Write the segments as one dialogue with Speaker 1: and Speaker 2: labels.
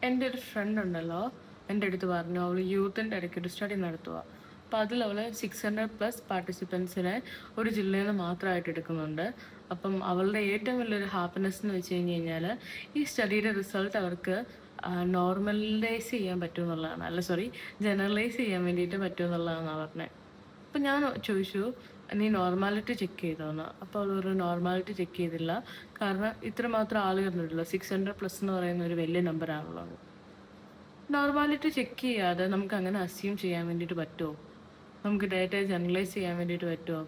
Speaker 1: എൻ്റെ ഒരു ഫ്രണ്ട് ഉണ്ടല്ലോ, എൻ്റെ അടുത്ത് പറഞ്ഞു അവൾ യൂത്തിൻ്റെ ഇടയ്ക്ക് ഒരു സ്റ്റഡി നടത്തുക. അപ്പോൾ അതിൽ അവൾ 600+ പാർട്ടിസിപ്പൻസിനെ ഒരു ജില്ലയിൽ നിന്ന് മാത്രമായിട്ട് എടുക്കുന്നുണ്ട്. അപ്പം അവളുടെ ഏറ്റവും വലിയൊരു ഹാപ്പിനെസ് എന്ന് വെച്ച് കഴിഞ്ഞ് കഴിഞ്ഞാൽ ഈ സ്റ്റഡിയുടെ റിസൾട്ട് അവർക്ക് നോർമലൈസ് ചെയ്യാൻ പറ്റുമെന്നുള്ളതാണ്. ജനറലൈസ് ചെയ്യാൻ വേണ്ടിയിട്ട് പറ്റുമെന്നുള്ളതാണ് പറഞ്ഞത്. അപ്പം ഞാൻ ചോദിച്ചു, നീ നോർമാലിറ്റി ചെക്ക് ചെയ്തോന്ന്. അപ്പോൾ അവൾ ഒരു നോർമാലിറ്റി ചെക്ക് ചെയ്തില്ല. കാരണം ഇത്രമാത്രം ആളുകളുണ്ടല്ലോ, 600+ എന്ന് പറയുന്ന ഒരു വലിയ നമ്പറാണല്ലോ. നോർമാലിറ്റി ചെക്ക് ചെയ്യാതെ നമുക്ക് അങ്ങനെ അസ്യൂം ചെയ്യാൻ വേണ്ടിയിട്ട് പറ്റുമോ? നമുക്ക് ഡേറ്റ ജനറലൈസ് ചെയ്യാൻ വേണ്ടിയിട്ട് പറ്റുമോ?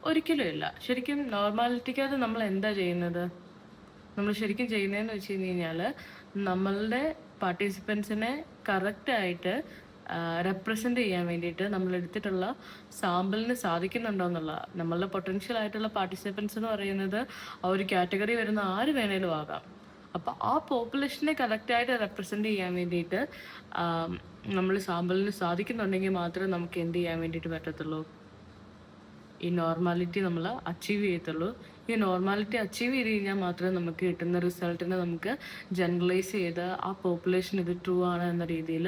Speaker 1: ഒരിക്കലും ഇല്ല. ശരിക്കും നോർമാലിറ്റിക്കകത്ത് നമ്മൾ എന്താ ചെയ്യുന്നത്? നമ്മൾ ശരിക്കും ചെയ്യുന്നതെന്ന് വെച്ച് കഴിഞ്ഞ് കഴിഞ്ഞാൽ നമ്മളുടെ പാർട്ടിസിപ്പൻസിനെ കറക്റ്റായിട്ട് റെപ്രസെൻ്റ് ചെയ്യാൻ വേണ്ടിയിട്ട് നമ്മൾ എടുത്തിട്ടുള്ള സാമ്പിളിന് സാധിക്കുന്നുണ്ടോ എന്നുള്ള. നമ്മളുടെ പൊട്ടൻഷ്യൽ ആയിട്ടുള്ള പാർട്ടിസിപ്പൻസ് എന്ന് പറയുന്നത് ആ ഒരു കാറ്റഗറി വരുന്ന ആര് വേണേലും ആകാം. അപ്പോൾ ആ പോപ്പുലേഷനെ കറക്റ്റായിട്ട് റെപ്രസെൻ്റ് ചെയ്യാൻ വേണ്ടിയിട്ട് നമ്മൾ സാമ്പിളിന് സാധിക്കുന്നുണ്ടെങ്കിൽ മാത്രമേ നമുക്ക് എന്ത് ചെയ്യാൻ വേണ്ടിയിട്ട് പറ്റത്തുള്ളൂ, ഈ നോർമാലിറ്റി നമ്മൾ അച്ചീവ് ചെയ്യത്തുള്ളൂ. ഈ നോർമാലിറ്റി അച്ചീവ് ചെയ്ത് കഴിഞ്ഞാൽ മാത്രമേ നമുക്ക് കിട്ടുന്ന റിസൾട്ടിനെ നമുക്ക് ജനറലൈസ് ചെയ്ത് ആ പോപ്പുലേഷൻ ഇത് ട്രൂ ആണ് എന്ന രീതിയിൽ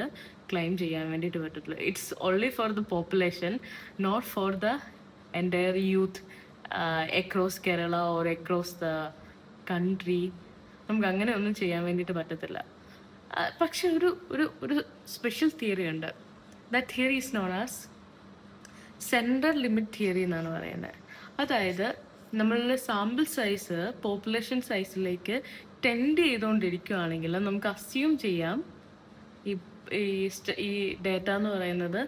Speaker 1: ക്ലെയിം ചെയ്യാൻ വേണ്ടിയിട്ട് പറ്റത്തുള്ളൂ. It's only for the population, not for the entire youth across Kerala or across the country. നമുക്ക് അങ്ങനെ ഒന്നും ചെയ്യാൻ വേണ്ടിയിട്ട് പറ്റത്തില്ല. പക്ഷെ ഒരു സ്പെഷ്യൽ തിയറി ഉണ്ട്. That theory is known as central limit theory എന്നാണ് പറയുന്നത്. അതായത് നമ്മളുടെ സാമ്പിൾ സൈസ് പോപ്പുലേഷൻ സൈസിലേക്ക് ടെൻഡ് ചെയ്തുകൊണ്ടിരിക്കുകയാണെങ്കിൽ നമുക്ക് അസ്യൂം ചെയ്യാം ഈ ഡേറ്റ എന്ന് പറയുന്നത്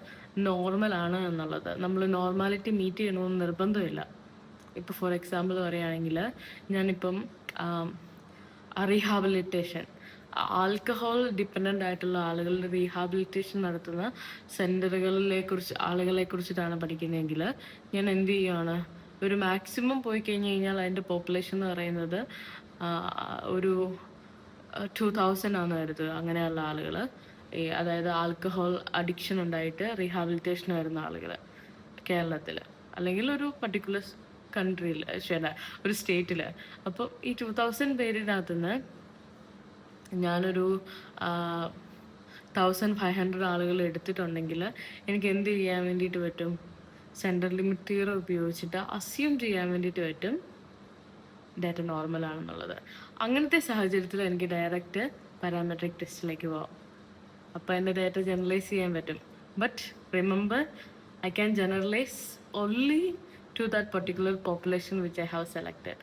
Speaker 1: നോർമലാണ് എന്നുള്ളത്. നമ്മൾ നോർമാലിറ്റി മീറ്റ് ചെയ്യണമെന്ന് നിർബന്ധമില്ല. ഇപ്പോൾ ഫോർ എക്സാമ്പിൾ പറയുകയാണെങ്കിൽ ഞാനിപ്പം റീഹാബിലിറ്റേഷൻ, ആൽക്കഹോൾ ഡിപ്പെൻഡൻ്റ് ആയിട്ടുള്ള ആളുകളുടെ റീഹാബിലിറ്റേഷൻ നടത്തുന്ന ആളുകളെ കുറിച്ചിട്ടാണ് പഠിക്കുന്നതെങ്കിൽ ഞാൻ എന്ത് ചെയ്യുകയാണ്, ഒരു മാക്സിമം പോയി കഴിഞ്ഞ് കഴിഞ്ഞാൽ അതിൻ്റെ പോപ്പുലേഷൻ എന്ന് പറയുന്നത് ഒരു 2000 ആണ് കരുതുക. അങ്ങനെയുള്ള ആളുകൾ, അതായത് ആൽക്കഹോൾ അഡിക്ഷൻ ഉണ്ടായിട്ട് റീഹാബിലിറ്റേഷൻ വരുന്ന ആളുകൾ കേരളത്തിൽ അല്ലെങ്കിൽ ഒരു പർട്ടിക്കുലർ കൺട്രിയിൽ, ഒരു സ്റ്റേറ്റിൽ. അപ്പോൾ ഈ 2000 പേരിനകത്തുനിന്ന് ഞാനൊരു 1500 ആളുകൾ എടുത്തിട്ടുണ്ടെങ്കിൽ എനിക്ക് എന്ത് ചെയ്യാൻ വേണ്ടിയിട്ട് പറ്റും? സെൻട്രൽ ലിമിറ്റ് തിയറി ഉപയോഗിച്ചിട്ട് അസ്യൂം ചെയ്യാൻ വേണ്ടിയിട്ട് പറ്റും ഡാറ്റ നോർമൽ ആണെന്നുള്ളത്. അങ്ങനത്തെ സാഹചര്യത്തിൽ എനിക്ക് ഡയറക്റ്റ് പാരാമെട്രിക് ടെസ്റ്റിലേക്ക് പോകാം. അപ്പോൾ എൻ്റെ ഡാറ്റ ജനറലൈസ് ചെയ്യാൻ പറ്റും. But remember, I can generalize only to that particular population which I have selected.